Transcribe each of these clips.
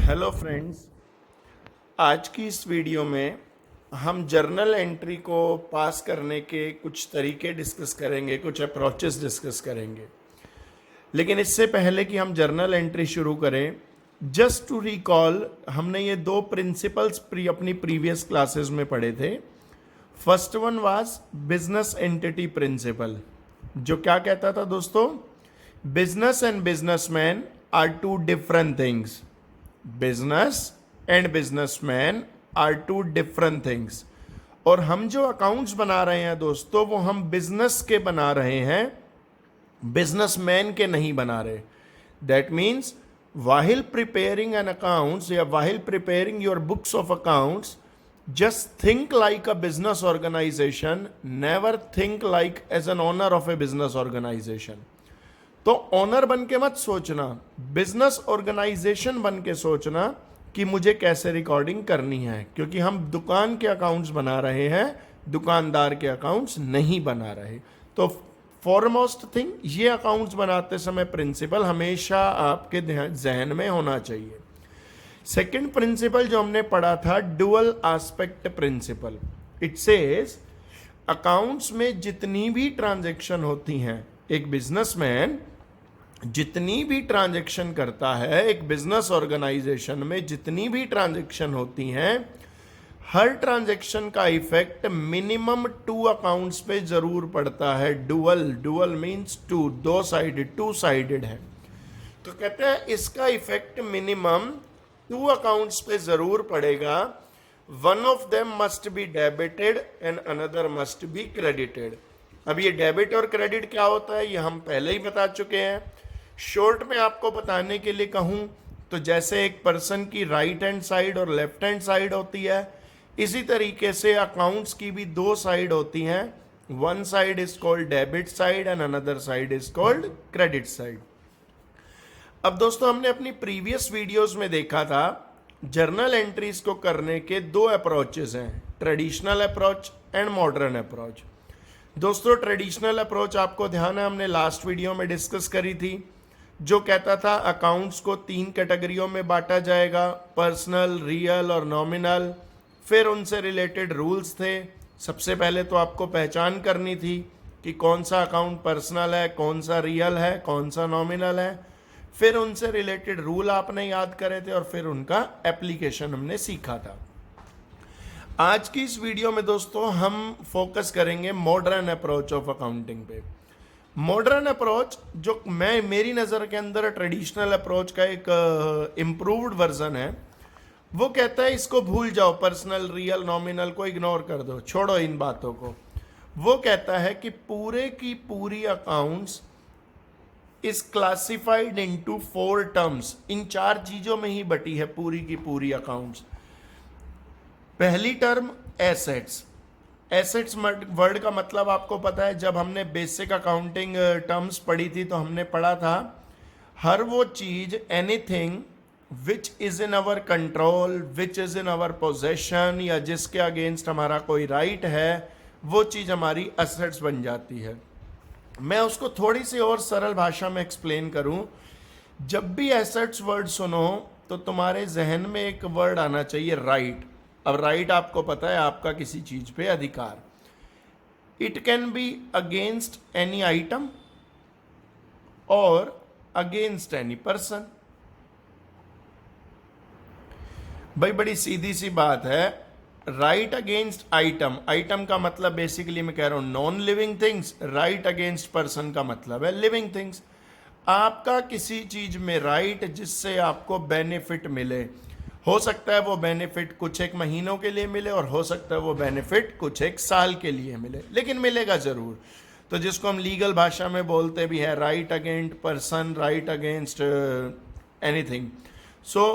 Hello friends, आज की इस वीडियो में हम जर्नल एंट्री को पास करने के कुछ तरीके डिस्कस करेंगे, कुछ अप्रोचेस डिस्कस करेंगे। लेकिन इससे पहले कि हम जर्नल एंट्री शुरू करें, जस्ट टू रिकॉल, हमने ये दो प्रिंसिपल्स अपनी प्रीवियस क्लासेस में पढ़े थे। First one was business entity principle, जो क्या कहता था दोस्तों, business and businessman are two different things. Business and businessman are two different things. और हम जो अकाउंट्स बना रहे हैं दोस्तों, वो हम बिजनेस के बना रहे हैं, बिजनेसमैन के नहीं बना रहे। That means while preparing an accounts या while preparing your books of accounts, just think like a business organization, never think like as an owner of a business organization. तो ओनर बन के मत सोचना, बिजनेस ऑर्गेनाइजेशन बन के सोचना कि मुझे कैसे रिकॉर्डिंग करनी है, क्योंकि हम दुकान के अकाउंट्स बना रहे हैं, दुकानदार के अकाउंट्स नहीं बना रहे। तो फॉरमोस्ट थिंग, ये अकाउंट्स बनाते समय प्रिंसिपल हमेशा आपके जहन में होना चाहिए। सेकंड प्रिंसिपल जो हमने पढ़ा था, dual aspect principle. It says accounts में जितनी भी ट्रांजैक्शन होती हैं, एक बिजनेसमैन जितनी भी ट्रांजैक्शन करता है, एक बिजनेस ऑर्गेनाइजेशन में जितनी भी ट्रांजैक्शन होती हैं, हर ट्रांजैक्शन का इफेक्ट मिनिमम 2 अकाउंट्स पे जरूर पड़ता है। डुअल मींस टू, दो साइडेड, 2 साइडेड है। तो कहते हैं इसका इफेक्ट मिनिमम 2 अकाउंट्स पे जरूर पड़ेगा। One of them must be debited and another must be credited. अब ये डेबिट और क्रेडिट क्या होता है, ये हम पहले ही बता चुके हैं। शॉर्ट में आपको बताने के लिए कहूं तो जैसे एक पर्सन की राइट हैंड साइड और लेफ्ट हैंड साइड होती है, इसी तरीके से अकाउंट्स की भी 2 साइड होती हैं। One side is called debit side and another side is called credit side. अब दोस्तों, हमने अपनी प्रीवियस वीडियोस में देखा था जर्नल एंट्रीज को करने के 2 अप्रोचेस हैं, traditional approach and modern approach. दोस्तों, ट्रेडिशनल अप्रोच आपको ध्यान है, हमने लास्ट वीडियो में डिस्कस करी थी, जो कहता था अकाउंट्स को 3 कैटेगरियों में बांटा जाएगा, पर्सनल, रियल और नॉमिनल। फिर उनसे रिलेटेड रूल्स थे। सबसे पहले तो आपको पहचान करनी थी कि कौन सा अकाउंट पर्सनल है, कौन सा रियल है, कौन सा नॉमिनल है। फिर उनसे रिलेटेड रूल आपने याद करे थे और फिर उनका एप्लीकेशन हमने सीखा था। आज की इस वीडियो में दोस्तों हम फोकस करेंगे मॉडर्न अप्रोच ऑफ अकाउंटिंग पे। मॉडर्न अप्रोच जो मेरी नज़र के अंदर ट्रेडिशनल अप्रोच का एक इम्प्रूव्ड वर्जन है, वो कहता है इसको भूल जाओ, पर्सनल, रियल, नॉमिनल को इग्नोर कर दो, छोड़ो इन बातों को। वो कहता है कि पूरे की पूरी accounts is classified into 4 terms. इन 4 चीजों में ही बटी है पूरी की पूरी अकाउंट्स। पहली टर्म एसेट्स। एसेट्स वर्ड का मतलब आपको पता है, जब हमने बेसिक अकाउंटिंग टर्म्स पढ़ी थी तो हमने पढ़ा था हर वो चीज, anything which is in our control, which is in our possession, या जिसके अगेंस्ट हमारा कोई राइट है, वो चीज हमारी एसेट्स बन जाती है। मैं उसको थोड़ी सी और सरल भाषा में एक्सप्लेन करूं, जब भी एसेट्स वर्ड सुनो तो तुम्हारे जहन में एक वर्ड आना चाहिए, राइट। अब राइट आपको पता है, आपका किसी चीज पे अधिकार। It can be against any item और अगेंस्ट एनी पर्सन। भाई बड़ी सीधी सी बात है, राइट अगेंस्ट आइटम। आइटम का मतलब बेसिकली मैं कह रहा हूं non living things, right against person का मतलब है लिविंग थिंग्स। आपका किसी चीज में राइट जिससे आपको बेनिफिट मिले, हो सकता है वो बेनिफिट कुछ एक महीनों के लिए मिले और हो सकता है वो बेनिफिट कुछ एक साल के लिए मिले, लेकिन मिलेगा जरूर। तो जिसको हम लीगल भाषा में बोलते भी है right against person, right against anything. So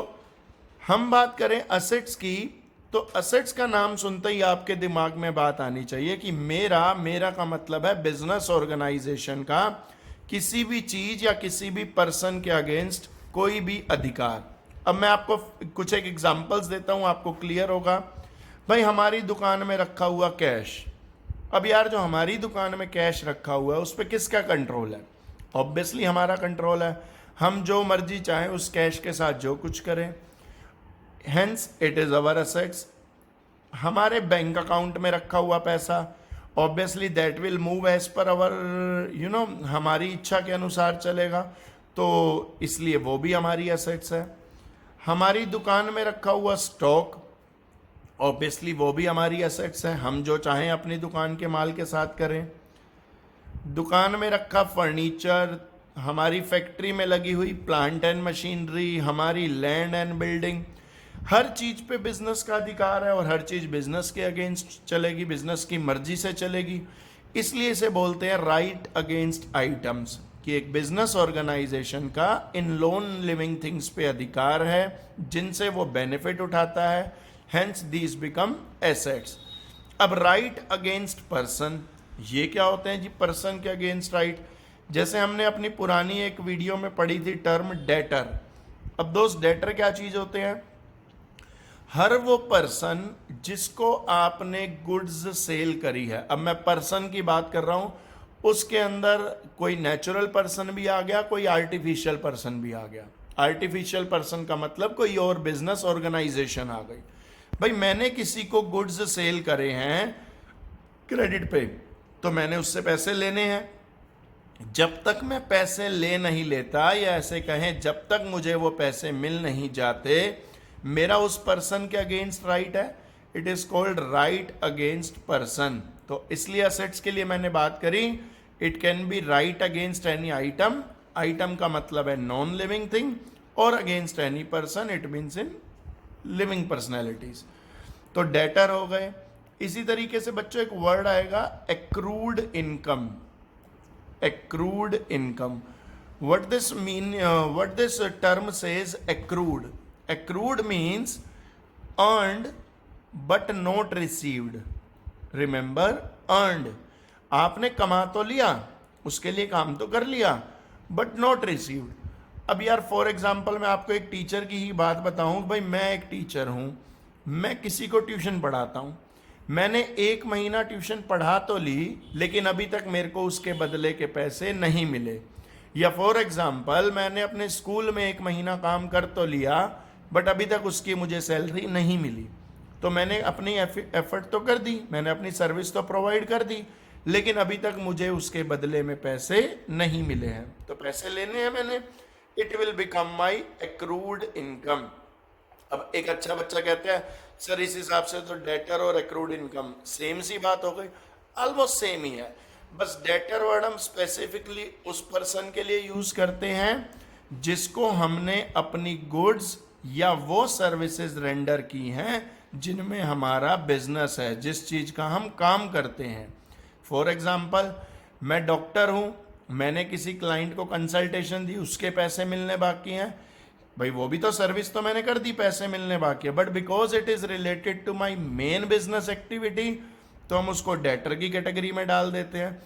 हम बात करें असेट्स की, तो असेट्स का नाम सुनते ही आपके दिमाग में बात आनी चाहिए कि मेरा का मतलब है बिजनेस ऑर्गेनाइजेशन का किसी भी चीज या किसी भी पर्सन के अगेंस्ट कोई भी अधिकार। अब मैं आपको कुछ एक एग्जांपल्स देता हूं, आपको क्लियर होगा। भाई हमारी दुकान में रखा हुआ कैश, अब यार जो हमारी दुकान में कैश रखा हुआ है उस पर किसका कंट्रोल है? ऑब्वियसली हमारा कंट्रोल है। हम जो मर्जी चाहें उस कैश के साथ जो कुछ करें। Hence it is our assets. हमारे बैंक अकाउंट में रखा हुआ पैसा, obviously that will move as per our हमारी इच्छा के अनुसार चलेगा, तो इसलिए वो भी हमारी एसेट्स है। हमारी दुकान में रखा हुआ स्टॉक, ऑब्वियसली वो भी हमारी एसेट्स है, हम जो चाहें अपनी दुकान के माल के साथ करें। दुकान में रखा फर्नीचर, हमारी फैक्ट्री में लगी हुई प्लांट एंड मशीनरी, हमारी लैंड एंड बिल्डिंग, हर चीज पे बिजनेस का अधिकार है और हर चीज बिजनेस के अगेंस्ट चलेगी, बिजनेस की मर्जी से चलेगी। इसलिए इसे बोलते हैं राइट अगेंस्ट आइटम्स, कि एक बिजनेस ऑर्गेनाइजेशन का इन लोन लिविंग थिंग्स पे अधिकार है जिनसे वो बेनिफिट उठाता है, हेंस दीज बिकम एसेट्स। अब राइट अगेंस्ट पर्सन, ये क्या होते हैं जी पर्सन के अगेंस्ट राइट? जैसे हमने अपनी पुरानी एक वीडियो में पढ़ी थी टर्म डेटर। अब दोस्त डेटर क्या चीज होते हैं? हर वो पर्सन जिसको आपने गुड्स सेल करी है, अब मैं पर्सन की बात कर रहा हूं, उसके अंदर कोई नेचुरल पर्सन भी आ गया, कोई आर्टिफिशियल पर्सन भी आ गया। आर्टिफिशियल पर्सन का मतलब कोई और बिजनेस ऑर्गेनाइजेशन आ गई। भाई मैंने किसी को गुड्स सेल करे हैं क्रेडिट पे, तो मैंने उससे पैसे लेने हैं। जब तक मैं पैसे ले नहीं लेता, या ऐसे कहें जब तक मुझे वो पैसे मिल नहीं जाते, मेरा उस पर्सन के अगेंस्ट राइट है। It is called right against person. तो इसलिए असेट्स के लिए मैंने बात करी, it can be right against any item, item का मतलब है नॉन लिविंग थिंग, और against any person it means in living personalities. तो डेटर हो गए। इसी तरीके से बच्चों एक वर्ड आएगा accrued income. Accrued income, what this term says accrued? Accrued means earned but not received. Remember, earned, आपने कमा तो लिया, उसके लिए काम तो कर लिया, बट नॉट रिसीव्ड। अब यार फॉर एग्जाम्पल मैं आपको एक टीचर की ही बात बताऊं, भाई मैं एक टीचर हूं, मैं किसी को ट्यूशन पढ़ाता हूं, मैंने 1 महीना ट्यूशन पढ़ा तो ली, लेकिन अभी तक मेरे को उसके बदले के पैसे नहीं मिले। या फॉर एग्जाम्पल मैंने अपने स्कूल में 1 महीना काम कर तो लिया, बट अभी तक उसकी मुझे सैलरी नहीं मिली। तो मैंने अपनी एफर्ट तो कर दी, मैंने अपनी सर्विस तो प्रोवाइड कर दी, लेकिन अभी तक मुझे उसके बदले में पैसे नहीं मिले हैं, तो पैसे लेने हैं मैंने। It will become my accrued income. अब एक अच्छा बच्चा कहता है सर इस हिसाब से तो डेटर और एक्रूड इनकम सेम सी बात हो गई। ऑलमोस्ट सेम ही है, बस डेटर वर्ड हम स्पेसिफिकली उस पर्सन के लिए यूज करते हैं जिसको हमने अपनी गुड्स या वो सर्विसेज रेंडर की हैं जिनमें हमारा बिजनेस है, जिस चीज का हम काम करते हैं। फॉर एग्जाम्पल मैं डॉक्टर हूं, मैंने किसी क्लाइंट को कंसल्टेशन दी, उसके पैसे मिलने बाकी हैं, भाई वो भी तो सर्विस तो मैंने कर दी, पैसे मिलने बाकी है, but because it is related to my main business activity, तो हम उसको डेटर की कैटेगरी में डाल देते हैं।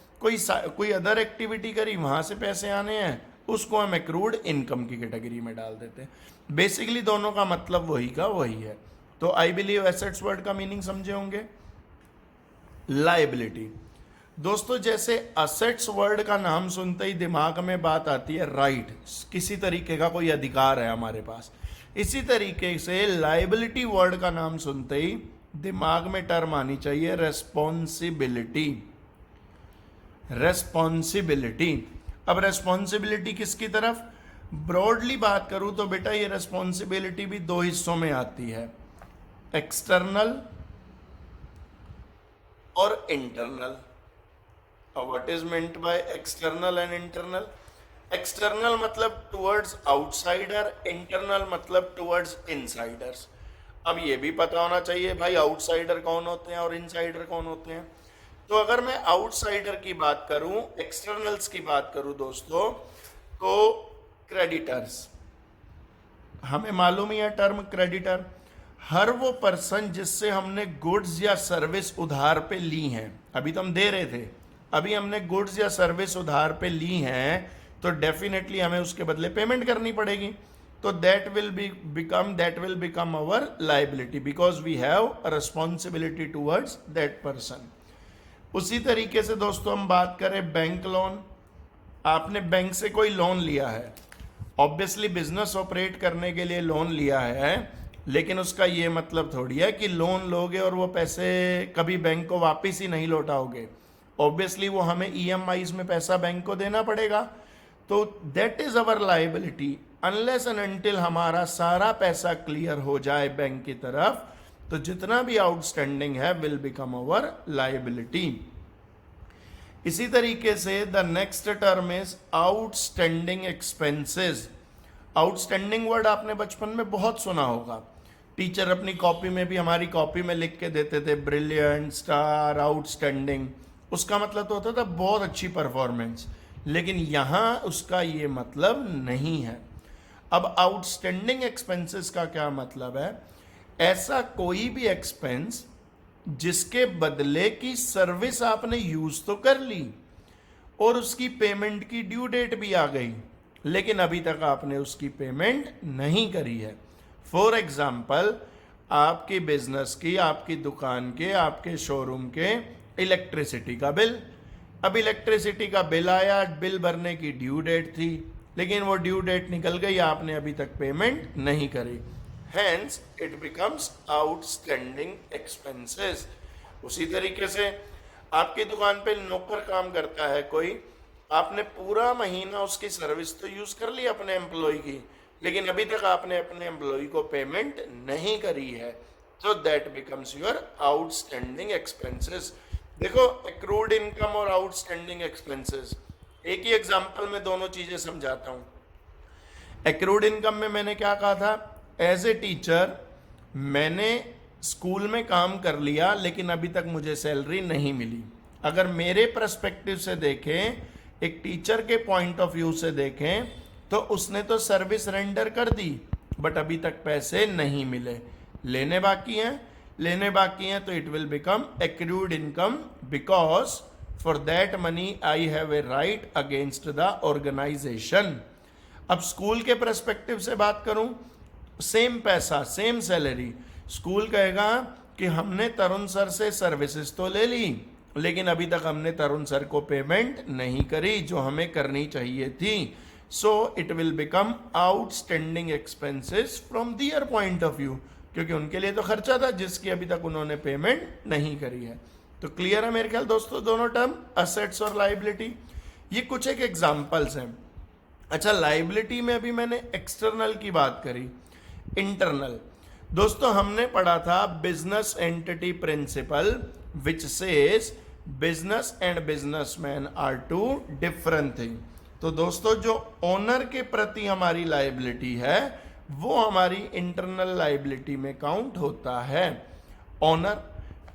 कोई अदर एक्टिविटी करी, वहां से पैसे आने हैं, उसको हम एक्रूड इनकम की कैटेगरी में डाल देते हैं। बेसिकली दोनों का मतलब वही का वही है। तो आई बिलीव एसेट्स वर्ड का मीनिंग समझे होंगे। लायबिलिटी, दोस्तों जैसे असेट्स वर्ड का नाम सुनते ही दिमाग में बात आती है राइट, किसी तरीके का कोई अधिकार है हमारे पास। इसी तरीके से लायबिलिटी वर्ड का नाम सुनते ही दिमाग में टर्म आनी चाहिए रेस्पॉन्सिबिलिटी। रेस्पॉन्सिबिलिटी, अब रेस्पॉन्सिबिलिटी किसकी तरफ? ब्रॉडली बात करूं तो बेटा ये रेस्पॉन्सिबिलिटी भी 2 हिस्सों में आती है, एक्सटर्नल और internal. What is meant by external and internal? External मतलब टुवर्ड्स आउटसाइडर, इंटरनल मतलब टुवर्ड्स इनसाइडर्स। अब ये भी पता होना चाहिए भाई आउटसाइडर कौन होते हैं और इनसाइडर कौन होते हैं। तो अगर मैं आउटसाइडर की बात करूं, एक्सटर्नल्स की बात करूं दोस्तों, तो क्रेडिटर्स, हमें मालूम ही है टर्म क्रेडिटर, हर वो पर्सन जिससे हमने गुड्स या सर्विस उधार पे ली हैं। अभी तो हम दे रहे थे, अभी हमने गुड्स या सर्विस उधार पे ली हैं, तो डेफिनेटली हमें उसके बदले पेमेंट करनी पड़ेगी। तो that will become our liability because we have a responsibility towards that person. उसी तरीके से दोस्तों हम बात करें बैंक लोन, आपने बैंक से कोई लोन लिया है, ऑब्वियसली बिजनेस ऑपरेट करने के लिए लोन लिया है, लेकिन उसका ये मतलब थोड़ी है कि लोन लोगे और वो पैसे कभी बैंक को वापस ही नहीं लौटाओगे। ऑब्वियसली वो हमें ईएमआईज में पैसा बैंक को देना पड़ेगा। तो that is our liability. Unless and until हमारा सारा पैसा क्लियर हो जाए बैंक की तरफ, तो जितना भी आउटस्टैंडिंग है विल बिकम अवर लाइबिलिटी। इसी तरीके से the next term is outstanding expenses. Outstanding word आपने बचपन में बहुत सुना होगा। टीचर अपनी कॉपी में भी, हमारी कॉपी में लिख के देते थे ब्रिलियंट, स्टार, आउटस्टैंडिंग। उसका मतलब तो होता था बहुत अच्छी परफॉर्मेंस, लेकिन यहां उसका ये मतलब नहीं है। अब आउटस्टैंडिंग एक्सपेंसेस का क्या मतलब है? ऐसा कोई भी एक्सपेंस जिसके बदले की सर्विस आपने यूज तो कर ली और उसकी पेमेंट की ड्यू डेट भी आ गई, लेकिन अभी तक आपने उसकी पेमेंट नहीं करी है। फॉर एग्जाम्पल, आपकी बिजनेस की, आपकी दुकान के, आपके शोरूम के इलेक्ट्रिसिटी का बिल। अब इलेक्ट्रिसिटी का बिल आया, बिल भरने की ड्यू डेट थी, लेकिन वो ड्यू डेट निकल गई, आपने अभी तक पेमेंट नहीं करी। Hence, it becomes outstanding expenses. उसी तरीके से आपकी दुकान पे नौकर काम करता है कोई, आपने पूरा महीना उसकी सर्विस तो यूज कर ली अपने एम्प्लॉय की, लेकिन अभी तक आपने अपने एम्प्लॉय को पेमेंट नहीं करी है, तो that becomes your outstanding expenses. देखो, एक्रूड इनकम और आउटस्टैंडिंग एक्सपेंसेस, एक ही एग्जांपल में दोनों चीजें समझाता हूं। एक्रूड इनकम में मैंने क्या कहा था? एज ए टीचर मैंने स्कूल में काम कर लिया, लेकिन अभी तक मुझे सैलरी नहीं मिली। अगर मेरे पर्सपेक्टिव से देखें, एक टीचर के पॉइंट ऑफ व्यू से देखें, तो उसने तो सर्विस रेंडर कर दी, बट अभी तक पैसे नहीं मिले, लेने बाकी हैं, तो it will become accrued income, because for that money I have a right against the organisation. अब स्कूल के पर्सपेक्टिव से बात करूं, सेम पैसा, सेम सैलरी, स्कूल कहेगा कि हमने तरुण सर से सर्विसेज तो ले ली, लेकिन अभी तक हमने तरुण सर को पेमेंट नहीं करी जो हमें करनी चाहिए थी। So it will become outstanding expenses from their point of view, क्योंकि उनके लिए तो खर्चा था जिसकी अभी तक उन्होंने पेमेंट नहीं करी है। तो क्लियर है मेरे ख्याल दोस्तों दोनों टर्म, असेट्स और लाइबिलिटी। ये कुछ एक एग्जाम्पल्स हैं। अच्छा, लाइबिलिटी में अभी मैंने एक्सटर्नल की बात करी, इंटरनल। दोस्तों हमने पढ़ा था business entity principle, which says business and businessman are two different thing. तो दोस्तों जो ओनर के प्रति हमारी लाइबिलिटी है वो हमारी इंटरनल लाइबिलिटी में काउंट होता है। ओनर,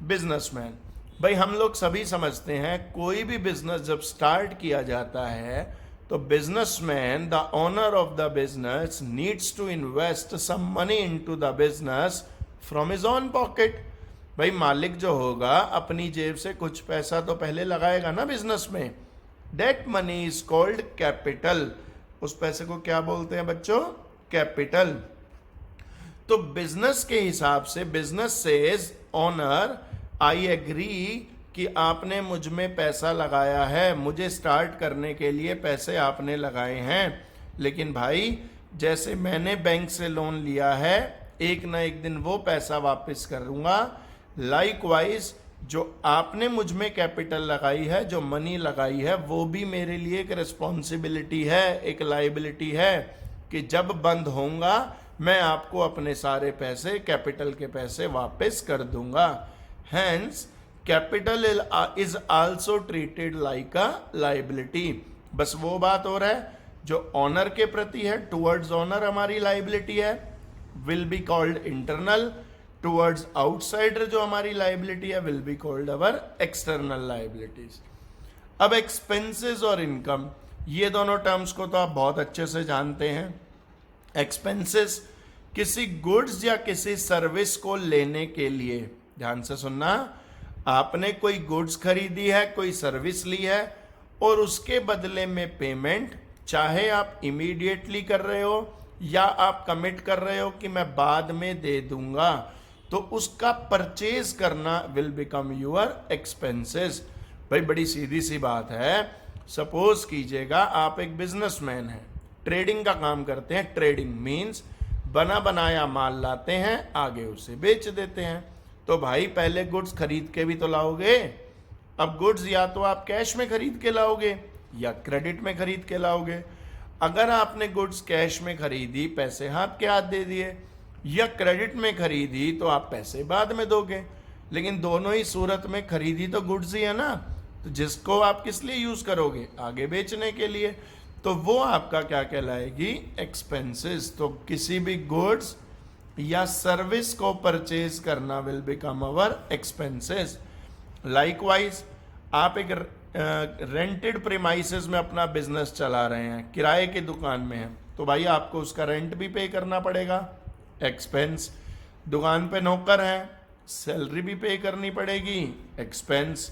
बिजनेसमैन, भाई हम लोग सभी समझते हैं कोई भी बिजनेस जब स्टार्ट किया जाता है तो businessman, the owner of the business, needs to invest some money into the business from his own pocket. भाई मालिक जो होगा अपनी जेब से कुछ पैसा तो पहले लगाएगा ना बिजनेस में। That money is called capital. उस पैसे को क्या बोलते हैं बच्चों? कैपिटल। तो बिजनेस के हिसाब से business says owner, I agree कि आपने मुझ में पैसा लगाया है, मुझे स्टार्ट करने के लिए पैसे आपने लगाए हैं, लेकिन भाई जैसे मैंने बैंक से लोन लिया है एक ना एक दिन वो पैसा वापस करूंगा। लाइकवाइज जो आपने मुझ में कैपिटल लगाई है, जो मनी लगाई है, वो भी मेरे लिए एक रिस्पॉन्सिबिलिटी है, एक लाइबिलिटी है कि जब बंद होऊंगा मैं आपको अपने सारे पैसे, कैपिटल के पैसे वापस कर दूंगा। Hence capital is also treated like a liability. बस वो बात हो रहा है जो ऑनर के प्रति है, टुवर्ड्स ऑनर हमारी लाइबिलिटी है, will be called internal. Towards outsider जो हमारी लाइबिलिटी है will be called our external liabilities. अब एक्सपेंसेस और इनकम, ये दोनों टर्म्स को तो आप बहुत अच्छे से जानते हैं। एक्सपेंसेस किसी गुड्स या किसी सर्विस को लेने के लिए, ध्यान से सुनना, आपने कोई गुड्स खरीदी है, कोई सर्विस ली है और उसके बदले में पेमेंट, चाहे आप इमीडिएटली कर रहे हो या आप कमिट कर रहे हो कि मैं बाद में दे दूंगा, तो उसका परचेज करना विल बिकम यूअर एक्सपेंसेस। भाई बड़ी सीधी सी बात है, सपोज कीजिएगा आप एक बिजनेसमैन हैं, ट्रेडिंग का काम करते हैं। ट्रेडिंग मीन्स बना बनाया माल लाते हैं, आगे उसे बेच देते हैं। तो भाई पहले गुड्स खरीद के भी तो लाओगे। अब गुड्स या तो आप कैश में खरीद के लाओगे या क्रेडिट में खरीद के लाओगे। अगर आपने गुड्स कैश में खरीदी, पैसे हाथ के हाथ दे दिए, या क्रेडिट में खरीदी तो आप पैसे बाद में दोगे, लेकिन दोनों ही सूरत में खरीदी तो गुड्स ही है ना। तो जिसको आप किस लिए यूज करोगे, आगे बेचने के लिए, तो वो आपका क्या कहलाएगी, एक्सपेंसेस। तो किसी भी गुड्स या सर्विस को परचेज करना will become our expenses. Likewise आप एक रेंटेड प्रीमाइसेस में अपना बिजनेस चला रहे हैं, किराए की दुकान में है, तो भाई आपको उसका रेंट भी पे करना पड़ेगा, एक्सपेंस। दुकान पे नौकर है, सैलरी भी पे करनी पड़ेगी, एक्सपेंस।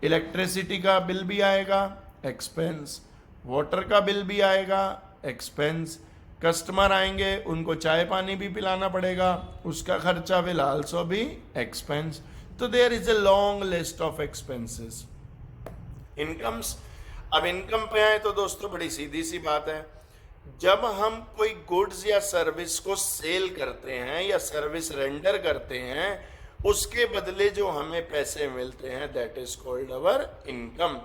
इलेक्ट्रिसिटी का बिल भी आएगा, एक्सपेंस। वाटर का बिल भी आएगा, एक्सपेंस। कस्टमर आएंगे, उनको चाय पानी भी पिलाना पड़ेगा, उसका खर्चा विल आल्सो बी एक्सपेंस। तो there is a long list of expenses. Incomes, अब इनकम पे आए तो दोस्तों बड़ी सीधी सी बात है, जब हम कोई गुड्स या सर्विस को सेल करते हैं या सर्विस रेंडर करते हैं, उसके बदले जो हमें पैसे मिलते हैं, that is called our income.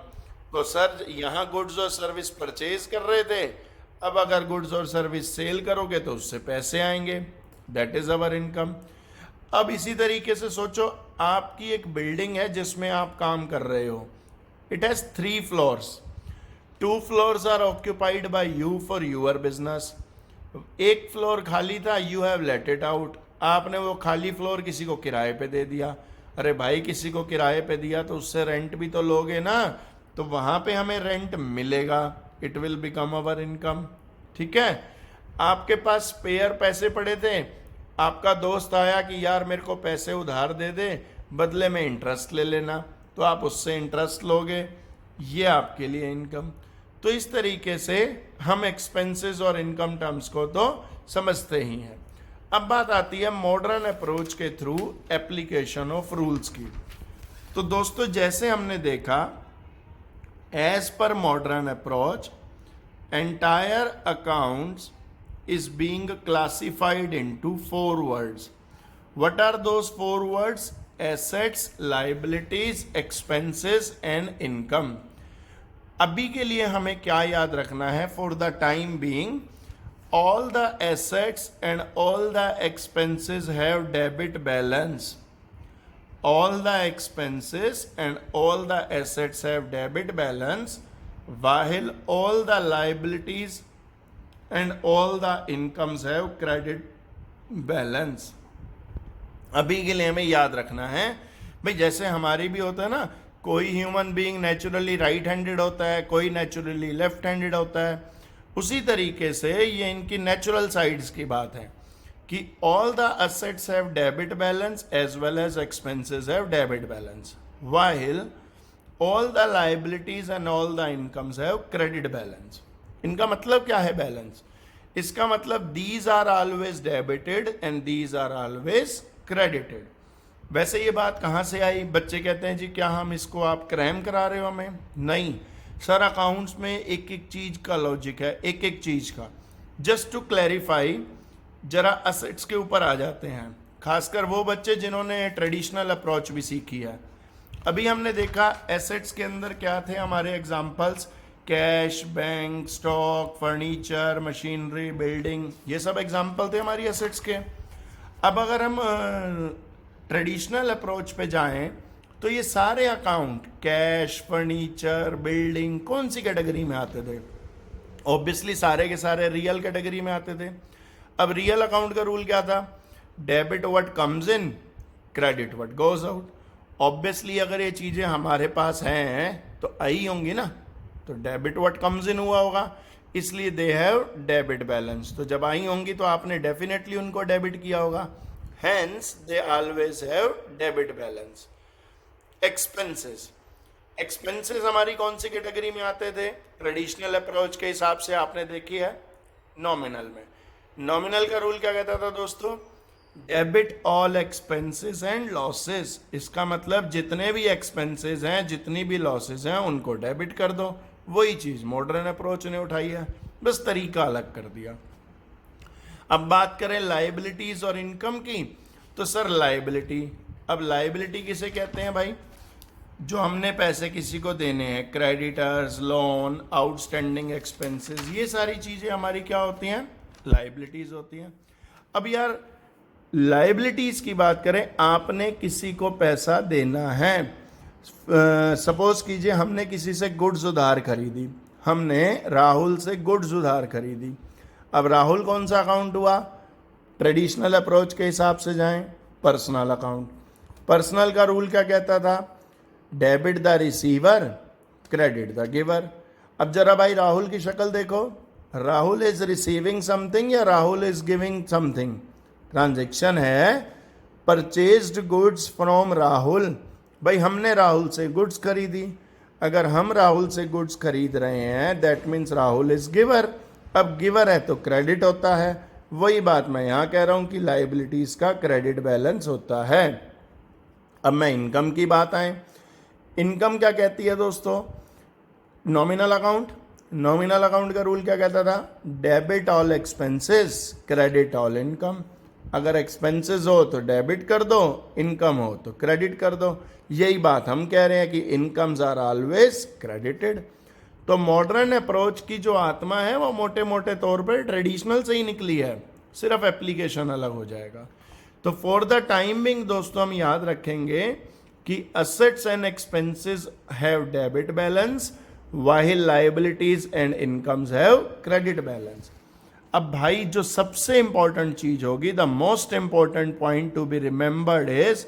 तो सर यहाँ गुड्स और सर्विस परचेज कर रहे थे, अब अगर गुड्स और सर्विस सेल करोगे तो उससे पैसे आएंगे, दैट इज अवर इनकम। अब इसी तरीके से सोचो, आपकी एक बिल्डिंग है जिसमें आप काम कर रहे हो, it has 3 floors, 2 floors are occupied by you for your business. एक फ्लोर खाली था, you have let it out, आपने वो खाली फ्लोर किसी को किराए पे दे दिया। अरे भाई किसी को किराए पे दिया तो उससे रेंट भी तो लोगे ना, तो वहां पे हमें रेंट मिलेगा, it will become our income. ठीक है, आपके पास स्पेयर पैसे पड़े थे, आपका दोस्त आया कि यार मेरे को पैसे उधार दे दे, बदले में इंटरेस्ट ले लेना, तो आप उससे इंटरेस्ट लोगे, ये आपके लिए इनकम। तो इस तरीके से हम एक्सपेंसेस और इनकम टर्म्स को तो समझते ही हैं। अब बात आती है मॉडर्न अप्रोच के थ्रू एप्लीकेशन ऑफ रूल्स की। तो दोस्तों जैसे हमने देखा, as per modern approach entire accounts is being classified into 4 words. What are those 4 words? Assets, liabilities, expenses and income. अभी के लिए हमें क्या याद रखना है? For the time being, all the assets and all the expenses have debit balance. All the expenses and all the assets have debit balance, while all the liabilities and all the incomes have credit balance. अभी के लिए हमें याद रखना है भाई, जैसे हमारी भी होता है ना, कोई human being naturally right handed होता है, कोई नेचुरली लेफ्ट हैंडेड होता है, उसी तरीके से ये इनकी नेचुरल साइड्स की बात है कि all the assets have debit balance as well as expenses have debit balance, while all the liabilities and all the incomes have credit balance. इनका मतलब क्या है बैलेंस? इसका मतलब these are always debited and these are always credited. वैसे ये बात कहाँ से आई? बच्चे कहते हैं जी क्या हम इसको आप क्रैम करा रहे हो हमें? नहीं सर, अकाउंट्स में एक एक चीज का लॉजिक है, एक एक चीज का। जस्ट टू क्लैरिफाई, जरा असेट्स के ऊपर आ जाते हैं, खासकर वो बच्चे जिन्होंने ट्रेडिशनल अप्रोच भी सीखी है। अभी हमने देखा एसेट्स के अंदर क्या थे हमारे examples, cash, bank, stock, furniture, machinery, building, ये सब एग्जाम्पल थे हमारी एसेट्स के। अब अगर हम ट्रेडिशनल अप्रोच पे जाएं तो ये सारे अकाउंट कैश, फर्नीचर, बिल्डिंग कौन सी कैटेगरी में आते थे? ऑब्वियसली सारे के सारे रियल कैटेगरी में आते थे। अब रियल अकाउंट का रूल क्या था? Debit what comes in, credit what goes out. Obviously अगर ये चीजें हमारे पास हैं तो आई होंगी ना, तो डेबिट व्हाट कम्स इन हुआ होगा, इसलिए दे हैव डेबिट बैलेंस। तो जब आई होंगी तो आपने डेफिनेटली उनको डेबिट किया होगा, hence they always have debit balance. Expenses, expenses हमारी कौन सी कैटेगरी में आते थे? ट्रेडिशनल अप्रोच के हिसाब से आपने देखी है नॉमिनल में। नॉमिनल का रूल क्या कहता था दोस्तों? Debit all expenses and losses. इसका मतलब जितने भी एक्सपेंसेस हैं, जितनी भी लॉसेस हैं, उनको डेबिट कर दो। वही चीज मॉडर्न अप्रोच ने उठाई है, बस तरीका अलग कर दिया। अब बात करें लायबिलिटीज और इनकम की, तो सर लायबिलिटी, अब लायबिलिटी किसे कहते हैं भाई? जो हमने पैसे किसी को देने हैं, क्रेडिटर्स, लोन, आउटस्टैंडिंग एक्सपेंसेस, ये सारी चीजें हमारी क्या होती हैं? लायबिलिटीज होती हैं। अब यार लायबिलिटीज की बात करें, आपने किसी को पैसा देना है, सपोज कीजिए हमने किसी से गुड्स उधार खरीदी, हमने राहुल से गुड्स उधार खरीदी। अब राहुल कौन सा अकाउंट हुआ? ट्रेडिशनल अप्रोच के हिसाब से जाएं, पर्सनल अकाउंट। पर्सनल का रूल क्या कहता था? Debit the receiver, credit the giver. अब जरा भाई राहुल की शक्ल देखो, राहुल इज रिसीविंग समथिंग या Rahul is giving something? Transaction है परचेज्ड गुड्स फ्रॉम राहुल। भाई हमने राहुल से गुड्स खरीदी, अगर हम राहुल से गुड्स खरीद रहे हैं that means Rahul is giver. अब गिवर है तो क्रेडिट होता है, वही बात मैं यहां कह रहा हूं कि लायबिलिटीज का क्रेडिट बैलेंस होता है। अब मैं इनकम की बात आए, इनकम क्या कहती है दोस्तों? Nominal account. नॉमिनल अकाउंट का रूल क्या कहता था? Debit all expenses, credit all income. अगर एक्सपेंसेस हो तो डेबिट कर दो, इनकम हो तो क्रेडिट कर दो। यही बात हम कह रहे हैं कि इनकम्स आर ऑलवेज क्रेडिटेड। तो मॉडर्न अप्रोच की जो आत्मा है वो मोटे मोटे तौर पर ट्रेडिशनल से ही निकली है, सिर्फ एप्लीकेशन अलग हो जाएगा। तो फॉर द टाइम बिंग दोस्तों हम याद रखेंगे कि assets and expenses have debit balance while liabilities and incomes have credit balance. अब भाई जो सबसे इंपॉर्टेंट चीज होगी, the most important point to be remembered is,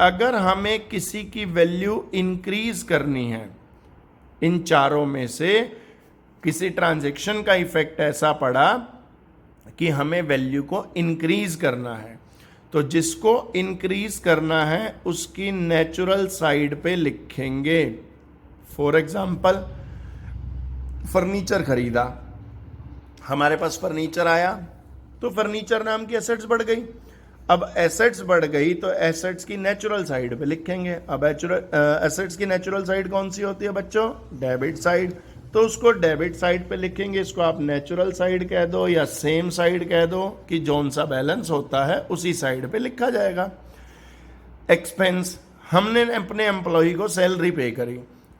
अगर हमें किसी की वैल्यू इंक्रीज करनी है, इन चारों में से किसी ट्रांजैक्शन का इफेक्ट ऐसा पड़ा कि हमें वैल्यू को इंक्रीज करना है, तो जिसको इंक्रीज करना है उसकी नेचुरल साइड पे लिखेंगे। फॉर एग्जाम्पल फर्नीचर खरीदा, हमारे पास फर्नीचर आया तो फर्नीचर नाम की एसेट्स बढ़ गई। अब एसेट्स बढ़ गई तो एसेट्स की नेचुरल साइड पे लिखेंगे। अब एसेट्स की नेचुरल साइड कौन सी होती है बच्चों? Debit side. तो उसको डेबिट साइड पे लिखेंगे, इसको आप नेचुरल साइड कह दो या सेम साइड कह दो, कि जोन सा बैलेंस होता है उसी साइड पे लिखा जाएगा। एक्सपेंस, हमने अपने एम्प्लॉय को सैलरी पे करी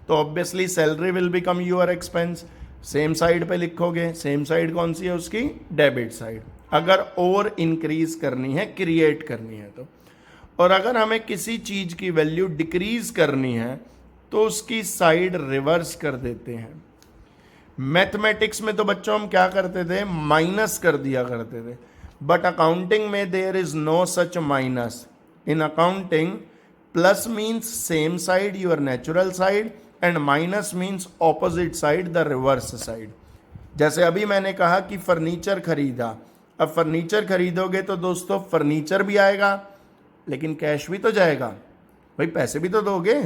तो obviously salary will become your expense, same side पे लिखोगे। सेम साइड कौन सी है उसकी? Debit side. अगर और इंक्रीज करनी है, क्रिएट करनी है तो, और अगर हमें किसी चीज की वैल्यू डिक्रीज करनी है तो उसकी साइड रिवर्स कर देते हैं। मैथमेटिक्स में तो बच्चों हम क्या करते थे? माइनस कर दिया करते थे, बट अकाउंटिंग में there is no such minus. In accounting plus means same side, your natural side, and minus means opposite side, the reverse side. जैसे अभी मैंने कहा कि फर्नीचर खरीदा, अब फर्नीचर खरीदोगे तो दोस्तों फर्नीचर भी आएगा लेकिन कैश भी तो जाएगा, भाई पैसे भी तो दोगे।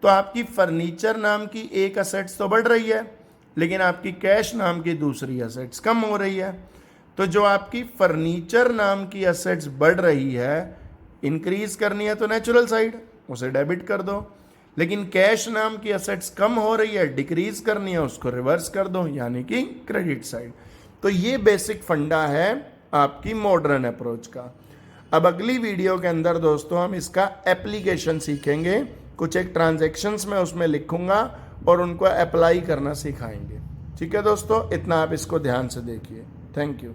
तो आपकी फर्नीचर नाम की एक असेट्स तो बढ़ रही है लेकिन आपकी कैश नाम की दूसरी असेट्स कम हो रही है। तो जो आपकी फर्नीचर नाम की असेट्स बढ़ रही है, इंक्रीज करनी है तो नेचुरल साइड, उसे डेबिट कर दो। लेकिन कैश नाम की असेट्स कम हो रही है, डिक्रीज करनी है, उसको रिवर्स कर दो, यानी कि क्रेडिट साइड। तो ये बेसिक फंडा है आपकी मॉडर्न अप्रोच का। अब अगली वीडियो के अंदर दोस्तों हम इसका एप्लीकेशन सीखेंगे, कुछ एक ट्रांजैक्शंस में उसमें लिखूंगा और उनको अप्लाई करना सिखाएंगे। ठीक है दोस्तों, इतना आप इसको ध्यान से देखिए। Thank you.